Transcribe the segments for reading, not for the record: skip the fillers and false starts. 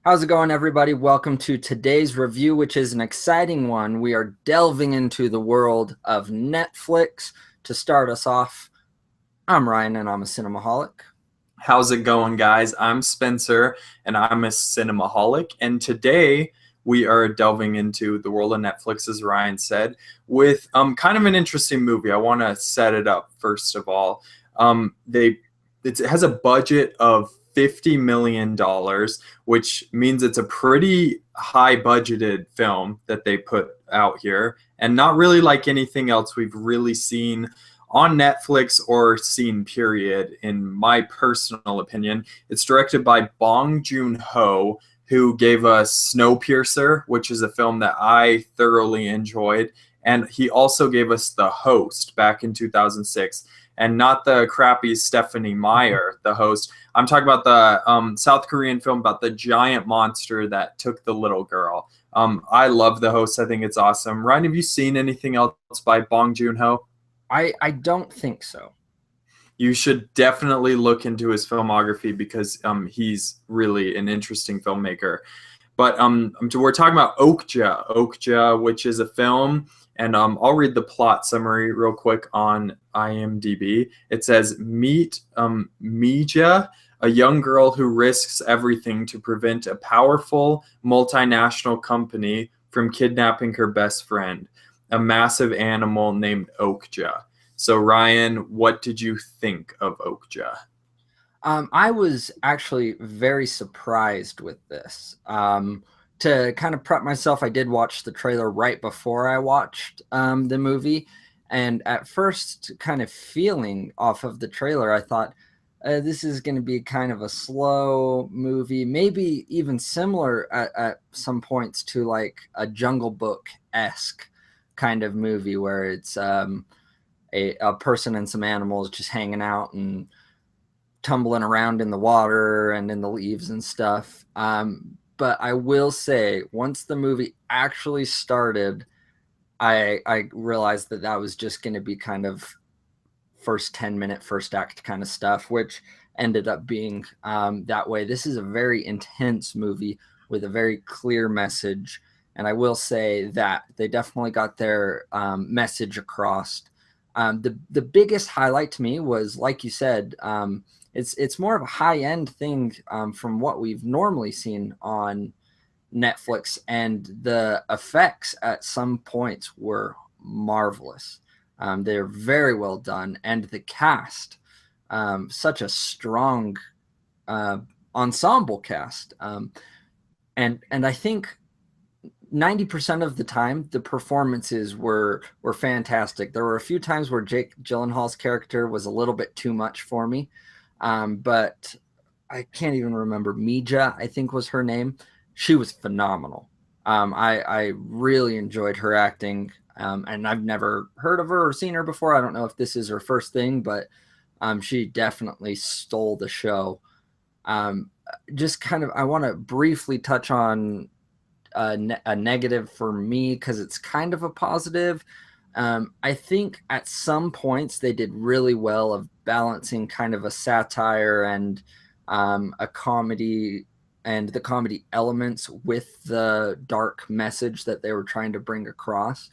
How's it going, everybody? Welcome to today's review, which is an exciting one. We are delving into the world of Netflix. To start us off, I'm Ryan, and I'm a cinemaholic. How's it going, guys? I'm Spencer, and I'm a cinemaholic. And today we are delving into the world of Netflix, as Ryan said, with kind of an interesting movie. I want to set it up first of all. It has a budget of $50 million, which means it's a pretty high budgeted film that they put out here, and not really like anything else we've really seen on Netflix or seen period, in my personal opinion. It's directed by Bong Joon-ho, who gave us Snowpiercer, which is a film that I thoroughly enjoyed, and he also gave us The Host back in 2006. And not the crappy Stephanie Meyer, The Host. I'm talking about the South Korean film about the giant monster that took the little girl. I love The Host. I think it's awesome. Ryan, have you seen anything else by Bong Joon-ho? I don't think so. You should definitely look into his filmography because he's really an interesting filmmaker. But we're talking about Okja, which is a film. And I'll read the plot summary real quick on IMDb. It says, meet Mija, a young girl who risks everything to prevent a powerful multinational company from kidnapping her best friend, a massive animal named Okja. So, Ryan, what did you think of Okja? I was actually very surprised with this. To kind of prep myself, I did watch the trailer right before I watched the movie. And at first, kind of feeling off of the trailer, I thought this is going to be kind of a slow movie, maybe even similar at some points to like a Jungle Book-esque kind of movie where it's a person and some animals just hanging out and tumbling around in the water and in the leaves and stuff. But I will say, once the movie actually started, I realized that was just going to be kind of first 10-minute, first act kind of stuff, which ended up being that way. This is a very intense movie with a very clear message. And I will say that they definitely got their message across. The biggest highlight to me was, like you said, it's more of a high-end thing from what we've normally seen on Netflix, and the effects at some points were marvelous. They're very well done, and the cast, such a strong ensemble cast, and I think 90% of the time the performances were fantastic. There were a few times where Jake Gyllenhaal's character was a little bit too much for me. But I can't even remember. Mija, I think was her name. She was phenomenal. I really enjoyed her acting, and I've never heard of her or seen her before. I don't know if this is her first thing, but she definitely stole the show. Just kind of, I want to briefly touch on a negative for me because it's kind of a positive. I think at some points they did really well of balancing kind of a satire and a comedy, and the comedy elements with the dark message that they were trying to bring across.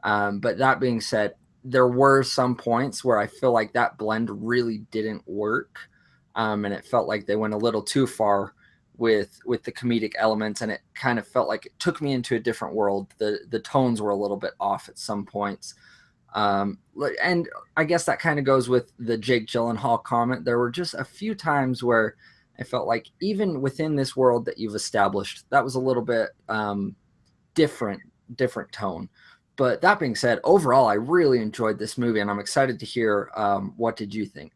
But that being said, there were some points where I feel like that blend really didn't work. And it felt like they went a little too far with the comedic elements, and it kind of felt like it took me into a different world. The tones were a little bit off at some points. And I guess that kind of goes with the Jake Gyllenhaal comment. There were just a few times where I felt like even within this world that you've established, that was a little bit different tone. But that being said, overall, I really enjoyed this movie, and I'm excited to hear what did you think?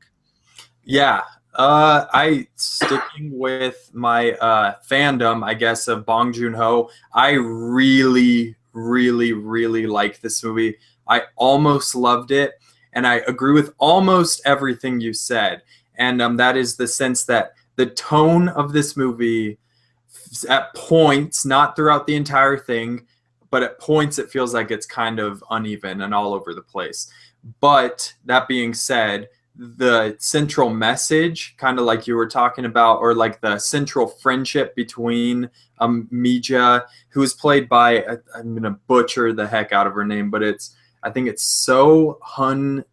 Yeah, sticking with my fandom, I guess, of Bong Joon-ho, I really like this movie. I almost loved it, and I agree with almost everything you said. And that is the sense that the tone of this movie, at points, not throughout the entire thing, but at points it feels like it's kind of uneven and all over the place. But that being said, the central message, kind of like you were talking about, or like the central friendship between Mija, who is played by, I'm gonna butcher the heck out of her name, but I think it's So Hun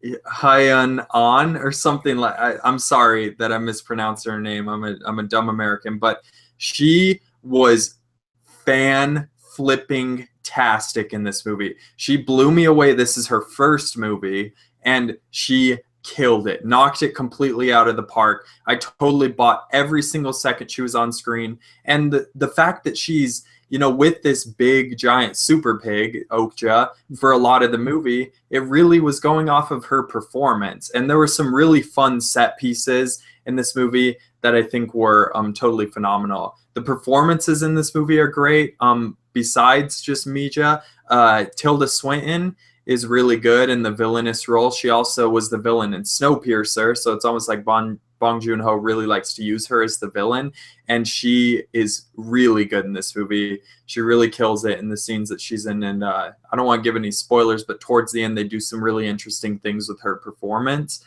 Hyun On or something like. I'm sorry that I mispronounced her name. I'm a dumb American, but she was fan flipping tastic in this movie. She blew me away. This is her first movie, and she killed it, knocked it completely out of the park. I totally bought every single second she was on screen, and the fact that she's, you know, with this big giant super pig Okja for a lot of the movie, it really was going off of her performance. And there were some really fun set pieces in this movie that I think were totally phenomenal. The performances in this movie are great. Besides just Mija, Tilda Swinton is really good in the villainous role. She also was the villain in Snowpiercer, so it's almost like Bong Joon-ho really likes to use her as the villain, and she is really good in this movie. She really kills it in the scenes that she's in, and I don't want to give any spoilers, but towards the end they do some really interesting things with her performance.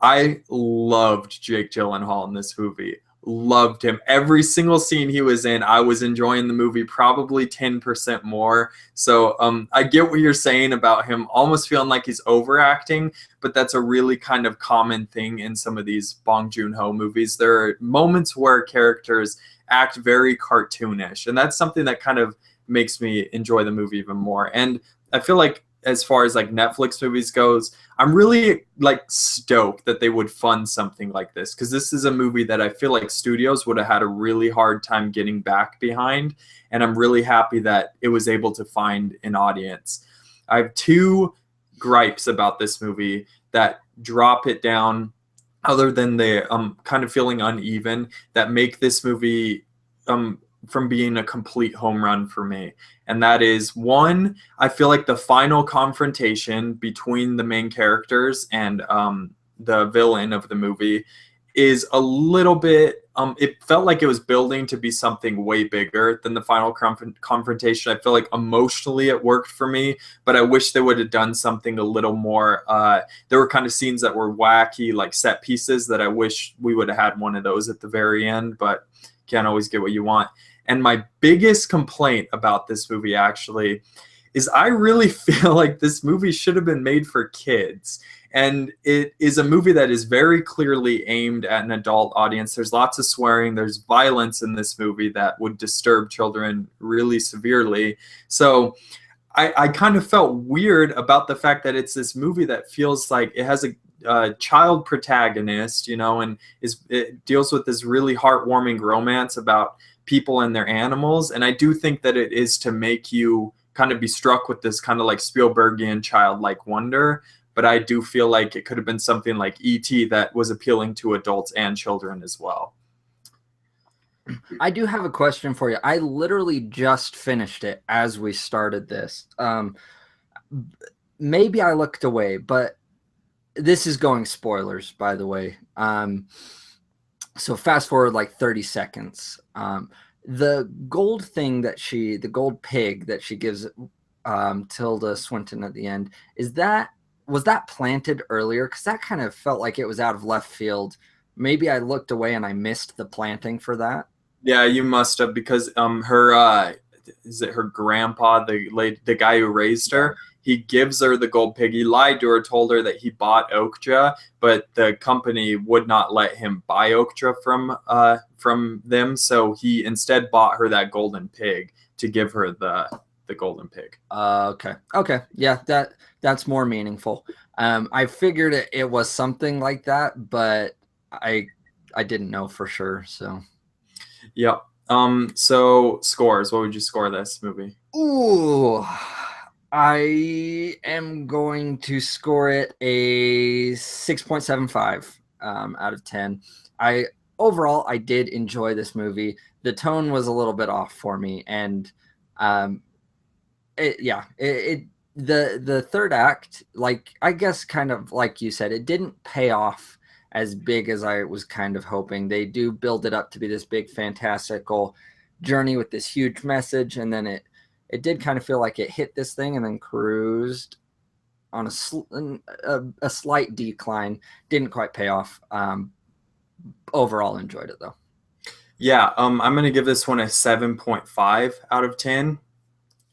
I loved Jake Gyllenhaal in this movie. Loved him. Every single scene he was in, I was enjoying the movie probably 10% more. So I get what you're saying about him almost feeling like he's overacting, but that's a really kind of common thing in some of these Bong Joon-ho movies. There are moments where characters act very cartoonish, and that's something that kind of makes me enjoy the movie even more. And I feel like as far as like Netflix movies goes, I'm really like stoked that they would fund something like this, because this is a movie that I feel like studios would have had a really hard time getting back behind, and I'm really happy that it was able to find an audience. I have two gripes about this movie that drop it down, other than the kind of feeling uneven, that make this movie from being a complete home run for me. And that is, one, I feel like the final confrontation between the main characters and the villain of the movie is a little bit, it felt like it was building to be something way bigger than the final confrontation. I feel like emotionally it worked for me, but I wish they would have done something a little more. There were kind of scenes that were wacky, like set pieces, that I wish we would have had one of those at the very end, but can't always get what you want. And my biggest complaint about this movie actually is I really feel like this movie should have been made for kids. And it is a movie that is very clearly aimed at an adult audience. There's lots of swearing. There's violence in this movie that would disturb children really severely. So I kind of felt weird about the fact that it's this movie that feels like it has a child protagonist, you know, and it deals with this really heartwarming romance about people and their animals. And I do think that it is to make you kind of be struck with this kind of like Spielbergian childlike wonder. But I do feel like it could have been something like E.T. that was appealing to adults and children as well. I do have a question for you. I literally just finished it as we started this. Maybe I looked away, but this is going spoilers, by the way. So fast forward like 30 seconds. The gold thing that the gold pig that she gives Tilda Swinton at the end, was that planted earlier? Because that kind of felt like it was out of left field. Maybe I looked away and I missed the planting for that. Yeah, you must have, because her is it her grandpa, the guy who raised her? He gives her the gold pig. He lied to her, told her that he bought Okja, but the company would not let him buy Okja from them. So he instead bought her that golden pig to give her the golden pig. Okay, yeah, that's more meaningful. I figured it was something like that, but I didn't know for sure. So yep. So scores. What would you score this movie? Ooh, I am going to score it a 6.75 out of 10. Overall, I did enjoy this movie. The tone was a little bit off for me, and it the third act, like I guess kind of like you said, it didn't pay off as big as I was kind of hoping. They do build it up to be this big fantastical journey with this huge message, and then it did kind of feel like it hit this thing and then cruised on a slight decline. Didn't quite pay off. Overall enjoyed it though. Yeah, I'm going to give this one a 7.5 out of 10.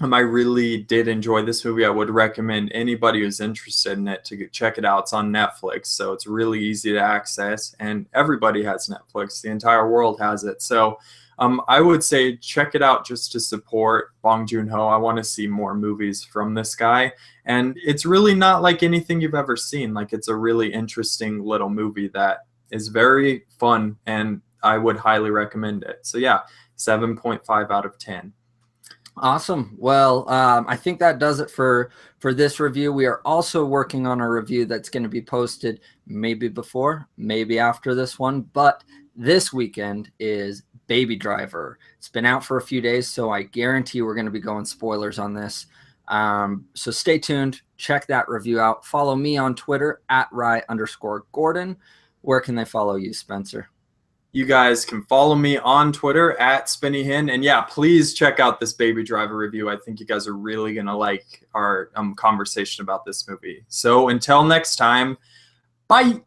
I really did enjoy this movie. I would recommend anybody who's interested in it to check it out. It's on Netflix, so it's really easy to access, and everybody has Netflix. The entire world has it. So I would say check it out just to support Bong Joon-ho. I want to see more movies from this guy, and it's really not like anything you've ever seen. Like, it's a really interesting little movie that is very fun, and I would highly recommend it. So yeah, 7.5 out of 10. Awesome. Well, I think that does it for this review. We are also working on a review that's going to be posted maybe before, maybe after this one, but this weekend is Baby Driver. It's been out for a few days, so I guarantee we're going to be going spoilers on this. So stay tuned. Check that review out. Follow me on Twitter at @Rye_Gordon. Where can they follow you, Spencer? You guys can follow me on Twitter at SpinnyHen. And yeah, please check out this Baby Driver review. I think you guys are really going to like our conversation about this movie. So until next time, bye.